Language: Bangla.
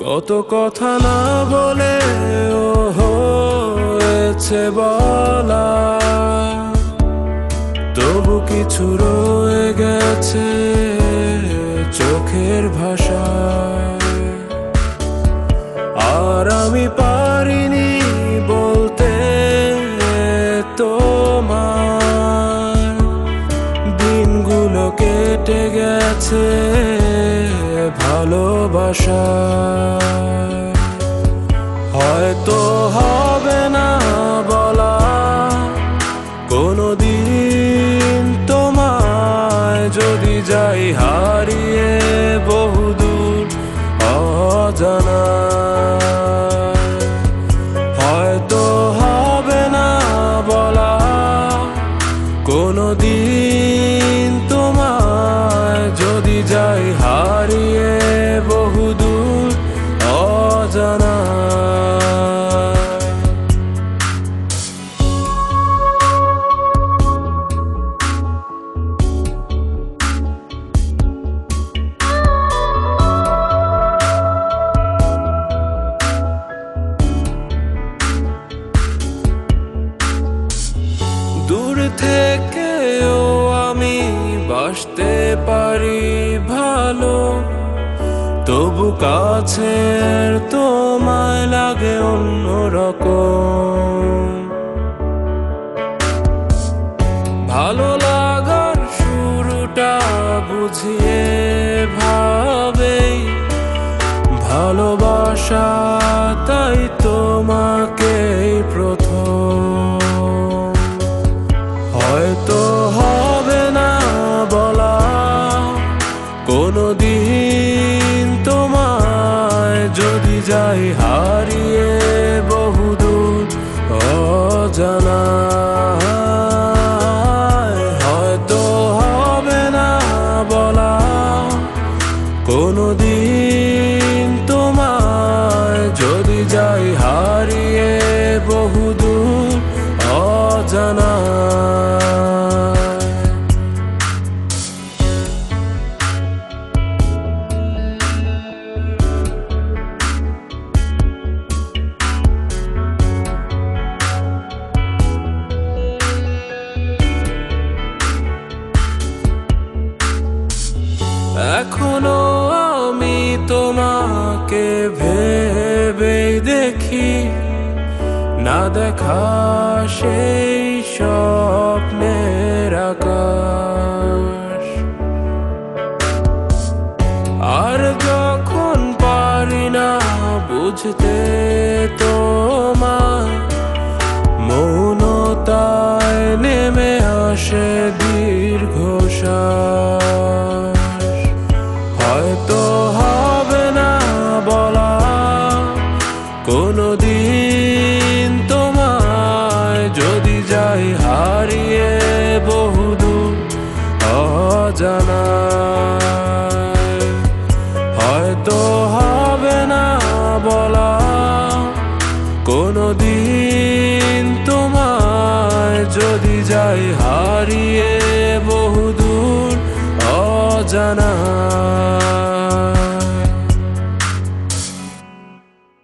কত কথা না বলে ও হয়েছে বলা, তবু কিছু রয়ে গেছে চোখের ভাষা। আর আমি পারিনি বলতে তোমার, দিনগুলো কেটে গেছে ভালোবাসা। হয়তো হবে না বলা কোনোদিন তোমায়, যদি যাই হারিয়ে বহুদূর অজানা। হয়তো হবে না বলা কোনোদিন তোমায়, যদি যাই হারিয়ে বহুদূর অজানা। দূর থেকেও আমি বাসতে পারি ভালো, তবু কাছের তোমায় লাগে অন্যরকম। ভালো লাগার শুরুটা বুঝিয়ে ভাবেই ভালোবাসা, তাই তোমাকেই প্রথম। হয়তো হবে না বলা কোনোদিন তোমায়, যদি যাই হারিয়ে বহুদূর অজানা। হয়তো হবে না বলা কোনোদিন তোমায়, যদি যাই হারিয়ে বহুদূর অজানা। এখনো আমি তোমাকে ভেবেই দেখি, না দেখা সেই স্বপ্নের আকাশ। আর যখন পারি না বুঝতে তোমার, মৌনতায় নেমে আসে দীর্ঘশ্বাস। হয়তো হবে না বলা কোনোদিন